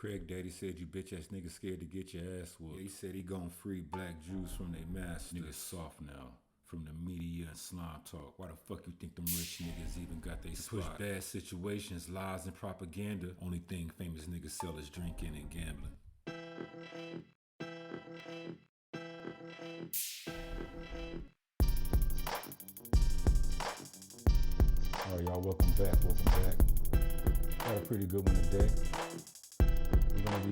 Craig Daddy said you bitch ass niggas scared to get your ass whooped. Yeah, he said he gon' free black Jews from their masters. Niggas soft now. From the media and slime talk. Why the fuck you think them rich niggas even got they spot? Push bad situations, lies, and propaganda. Only thing famous niggas sell is drinking and gambling. All right, y'all, welcome back. Got a pretty good one today. We're gonna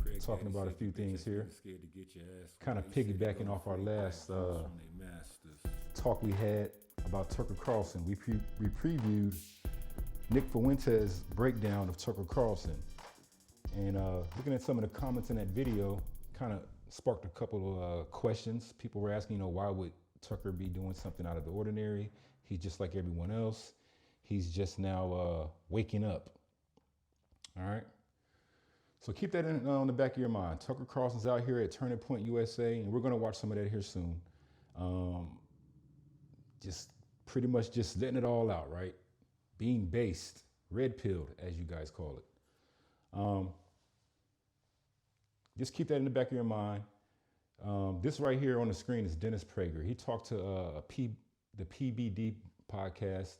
be talking about a few things here. Kind of piggybacking off our last talk we had about Tucker Carlson. We previewed Nick Fuentes' breakdown of Tucker Carlson. And looking at some of the comments in that video, kind of sparked a couple of questions. People were asking, why would Tucker be doing something out of the ordinary? He's just like everyone else. He's just now waking up. All right. So keep that on the back of your mind. Tucker Carlson's out here at Turning Point USA, and we're going to watch some of that here soon. Just pretty much just letting it all out, right? Being based, red-pilled, as you guys call it. Just keep that in the back of your mind. This right here on the screen is Dennis Prager. He talked to the PBD podcast.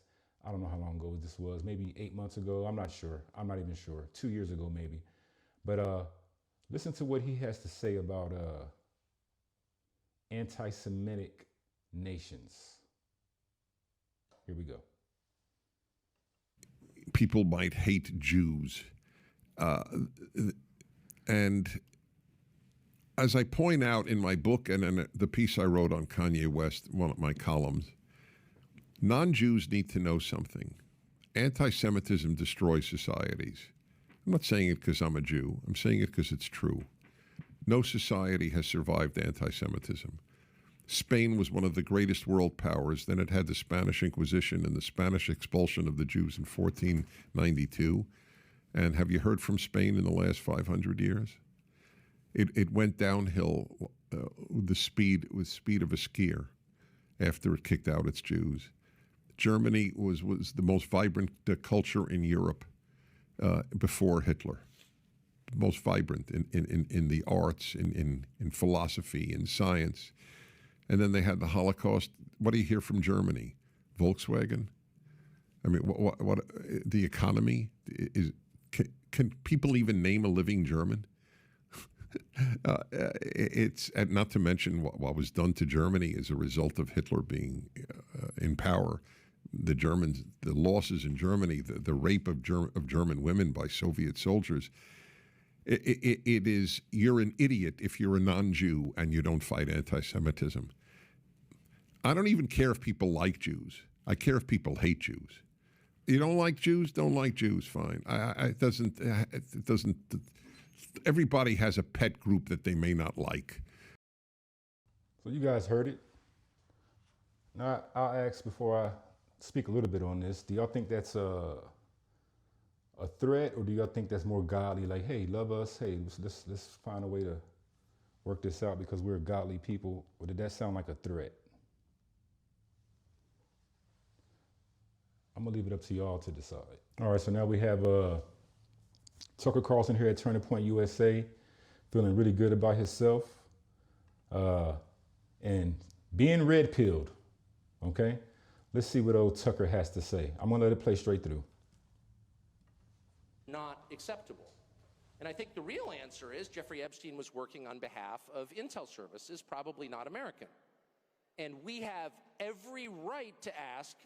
I don't know how long ago this was, maybe 8 months ago. I'm not sure. I'm not even sure. 2 years ago, maybe. But listen to what he has to say about anti-Semitic nations. Here we go. People might hate Jews. And as I point out in my book and in the piece I wrote on Kanye West, one of my columns, non-Jews need to know something. Anti-Semitism destroys societies. I'm not saying it because I'm a Jew. I'm saying it because it's true. No society has survived anti-Semitism. Spain was one of the greatest world powers. Then it had the Spanish Inquisition and the Spanish expulsion of the Jews in 1492. And have you heard from Spain in the last 500 years? It went downhill with the speed of a skier after it kicked out its Jews. Germany was the most vibrant culture in Europe before Hitler. The most vibrant in the arts, in philosophy, in science. And then they had the Holocaust. What do you hear from Germany? Volkswagen? I mean, what the economy is? Can people even name a living German? It's not to mention what was done to Germany as a result of Hitler being in power. The Germans, the losses in Germany, the rape of German women by Soviet soldiers. It is, you're an idiot if you're a non-Jew and you don't fight anti-Semitism. I don't even care if people like Jews. I care if people hate Jews. You don't like Jews? Don't like Jews. Fine. It doesn't. Everybody has a pet group that they may not like. So you guys heard it. Now I'll ask before I speak a little bit on this. Do y'all think that's a threat, or do y'all think that's more godly? Like, hey, love us. Hey, let's find a way to work this out because we're godly people. Or did that sound like a threat? I'm gonna leave it up to y'all to decide. All right, so now we have Tucker Carlson here at Turning Point USA, feeling really good about himself and being red-pilled, okay? Let's see what old Tucker has to say. I'm gonna let it play straight through. Not acceptable. And I think the real answer is Jeffrey Epstein was working on behalf of Intel Services, probably not American. And we have every right to ask,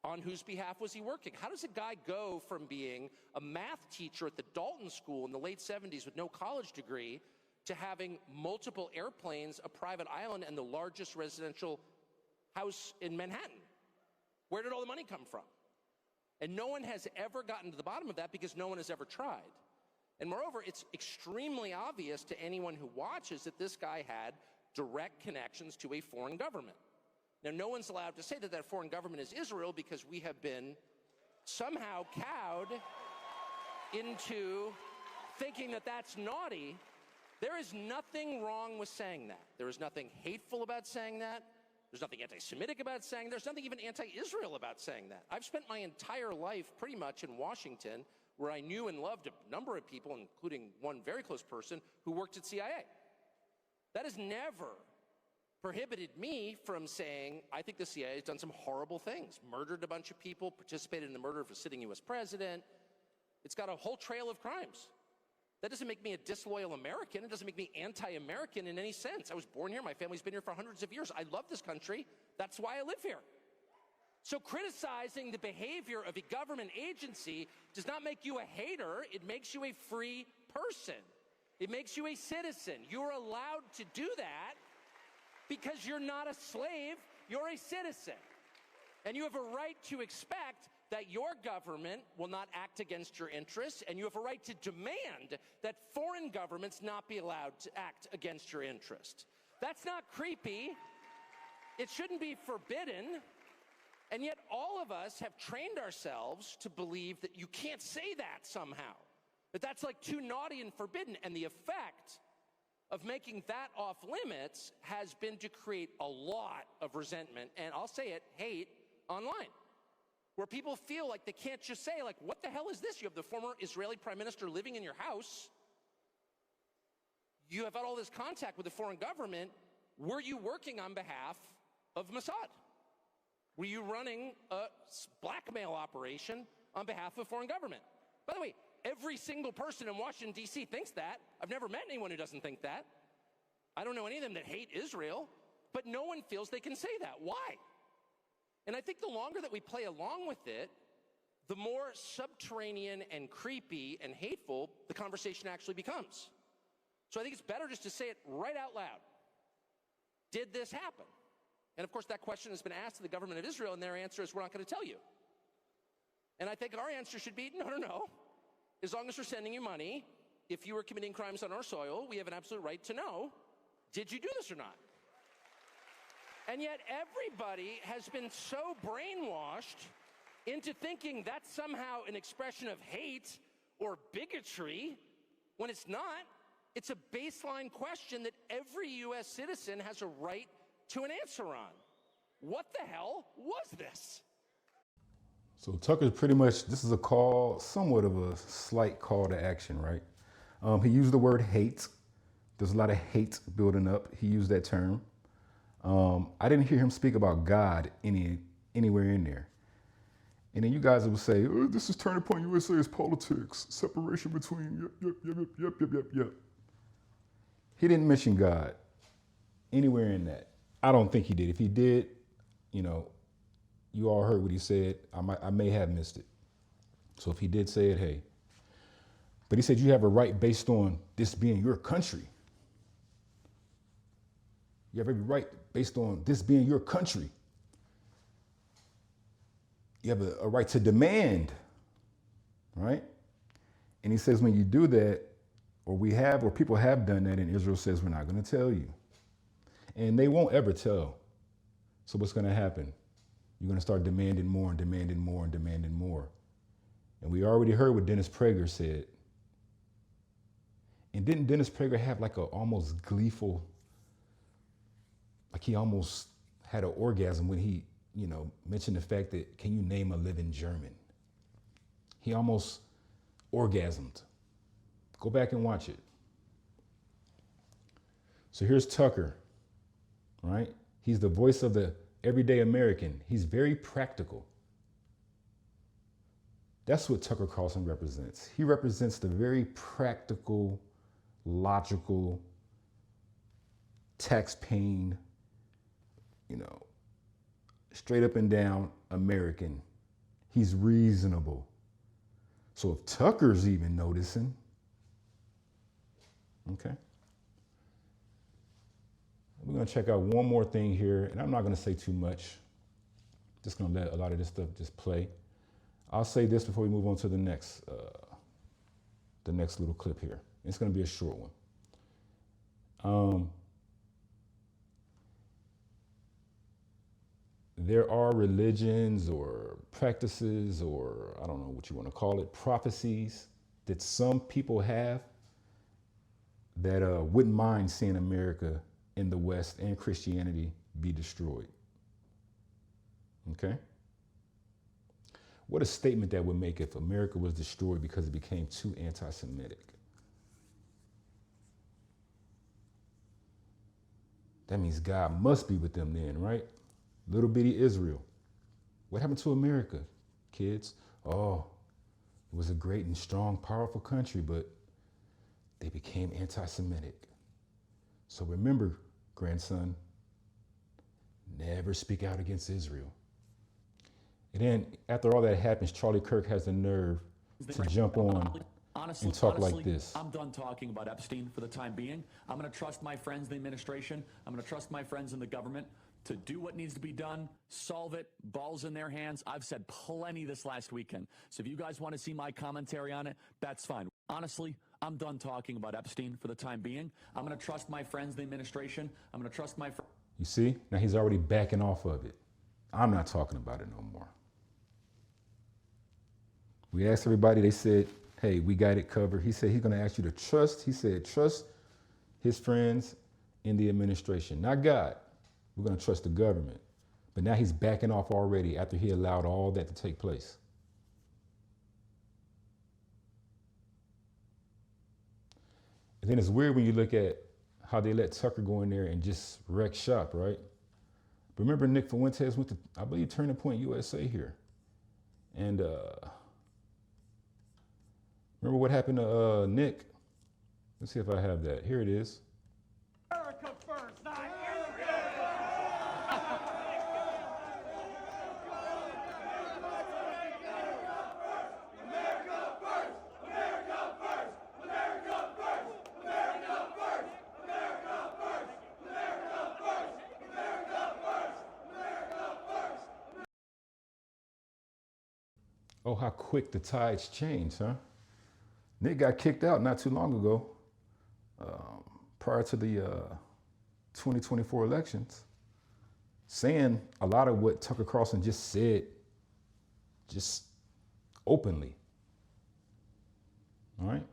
on whose behalf was he working? How does a guy go from being a math teacher at the Dalton School in the late 70s with no college degree to having multiple airplanes, a private island, and the largest residential house in Manhattan? Where did all the money come from? And no one has ever gotten to the bottom of that because no one has ever tried. And moreover, it's extremely obvious to anyone who watches that this guy had direct connections to a foreign government. Now, no one's allowed to say that that foreign government is Israel because we have been somehow cowed into thinking that that's naughty. There is nothing wrong with saying that. There is nothing hateful about saying that. There's nothing anti-Semitic about saying. There's nothing even anti-Israel about saying that. I've spent my entire life pretty much in Washington where I knew and loved a number of people, including one very close person who worked at CIA. That has never prohibited me from saying, I think the CIA has done some horrible things, murdered a bunch of people, participated in the murder of a sitting US president. It's got a whole trail of crimes. That doesn't make me a disloyal American. It doesn't make me anti-American in any sense. I was born here. My family's been here for hundreds of years. I love this country. That's why I live here. So criticizing the behavior of a government agency does not make you a hater. It makes you a free person. It makes you a citizen. You're allowed to do that because you're not a slave. You're a citizen. And you have a right to expect that your government will not act against your interests, and you have a right to demand that foreign governments not be allowed to act against your interests. That's not creepy. It shouldn't be forbidden. And yet all of us have trained ourselves to believe that you can't say that somehow, that that's like too naughty and forbidden. And the effect of making that off limits has been to create a lot of resentment, and I'll say it, hate online, where people feel like they can't just say, like, what the hell is this? You have the former Israeli prime minister living in your house. You have had all this contact with the foreign government. Were you working on behalf of Mossad? Were you running a blackmail operation on behalf of foreign government? By the way, every single person in Washington, D.C. thinks that. I've never met anyone who doesn't think that. I don't know any of them that hate Israel, but no one feels they can say that. Why? And I think the longer that we play along with it, the more subterranean and creepy and hateful the conversation actually becomes. So I think it's better just to say it right out loud. Did this happen? And of course, that question has been asked to the government of Israel, and their answer is, we're not going to tell you. And I think our answer should be, no. As long as we're sending you money, if you were committing crimes on our soil, we have an absolute right to know, did you do this or not? And yet everybody has been so brainwashed into thinking that's somehow an expression of hate or bigotry, when it's not. It's a baseline question that every U.S. citizen has a right to an answer on. What the hell was this? So Tucker's pretty much, this is a call, somewhat of a slight call to action, right? He used the word hate. There's a lot of hate building up. He used that term. I didn't hear him speak about God anywhere in there. And then you guys would say, oh, this is Turning Point USA's politics, separation between, yep. He didn't mention God anywhere in that. I don't think he did. If he did, you all heard what he said. I may have missed it. So if he did say it, hey. But he said you have a right based on this being your country. You have every right based on this being your country. You have a right to demand, right? And he says when you do that, or people have done that, and Israel says we're not going to tell you. And they won't ever tell. So what's going to happen? You're going to start demanding more and demanding more and demanding more. And we already heard what Dennis Prager said. And didn't Dennis Prager have like a almost gleeful, like he almost had an orgasm when he, mentioned the fact that, can you name a living German? He almost orgasmed. Go back and watch it. So here's Tucker, right? He's the voice of the everyday American. He's very practical. That's what Tucker Carlson represents. He represents the very practical, logical, tax-paying, straight up and down American. He's reasonable. So if Tucker's even noticing, okay. We're going to check out one more thing here, and I'm not going to say too much. Just going to let a lot of this stuff just play. I'll say this before we move on to the next little clip here. It's going to be a short one. There are religions or practices, or I don't know what you want to call it, prophecies that some people have that wouldn't mind seeing America in the West and Christianity be destroyed. Okay? What a statement that would make if America was destroyed because it became too anti-Semitic. That means God must be with them then, right? Little bitty Israel. What happened to America, kids? Oh, it was a great and strong, powerful country, but they became anti-Semitic. So remember, grandson, never speak out against Israel. And then after all that happens, Charlie Kirk has the nerve to jump on and talk like this. I'm done talking about Epstein for the time being. I'm going to trust my friends in the administration. I'm going to trust my friends in the government to do what needs to be done, solve it, balls in their hands. I've said plenty this last weekend. So if you guys want to see my commentary on it, that's fine. Honestly, I'm done talking about Epstein for the time being. I'm going to trust my friends in the administration. I'm going to trust my friends. You see? Now he's already backing off of it. I'm not talking about it no more. We asked everybody, they said, hey, we got it covered. He said he's going to ask you to trust. He said, trust his friends in the administration, not God. We're going to trust the government. But now he's backing off already after he allowed all that to take place. And then it's weird when you look at how they let Tucker go in there and just wreck shop, right? But remember Nick Fuentes went to, I believe, Turning Point USA here. And remember what happened to Nick? Let's see if I have that. Here it is. America first, not Oh, how quick the tides change, huh? Nick got kicked out not too long ago, prior to the 2024 elections, saying a lot of what Tucker Carlson just said, just openly. All right?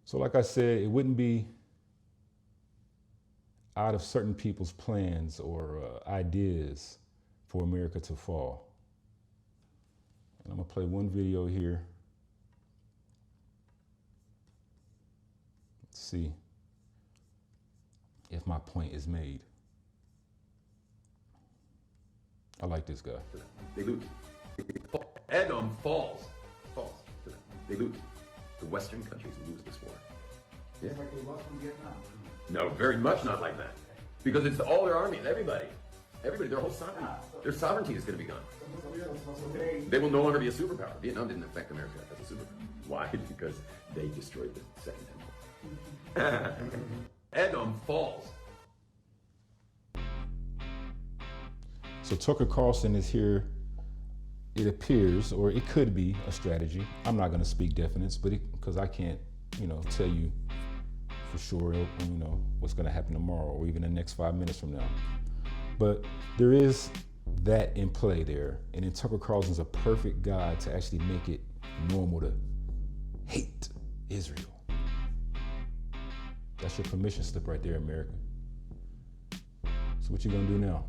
So like I said, it wouldn't be out of certain people's plans or ideas for America to fall. And I'm gonna play one video here. Let's see if my point is made. I like this guy. They lose. Edom falls. Falls to them. They lose. The Western countries lose this war. Yeah. Like they lost from Vietnam. No, very much not like that. Because it's all their armies, everybody, their whole sovereignty. Their sovereignty is going to be gone. They will no longer be a superpower. Vietnam didn't affect America as a superpower. Why? Because they destroyed the Second Temple. Edom falls. So Tucker Carlson is here, it appears, or it could be a strategy. I'm not gonna speak definites, but because I can't, tell you for sure, what's gonna happen tomorrow or even the next 5 minutes from now. But there is that in play there. And then Tucker Carlson's a perfect guy to actually make it normal to hate Israel. That's your permission slip right there, America. So what you gonna do now?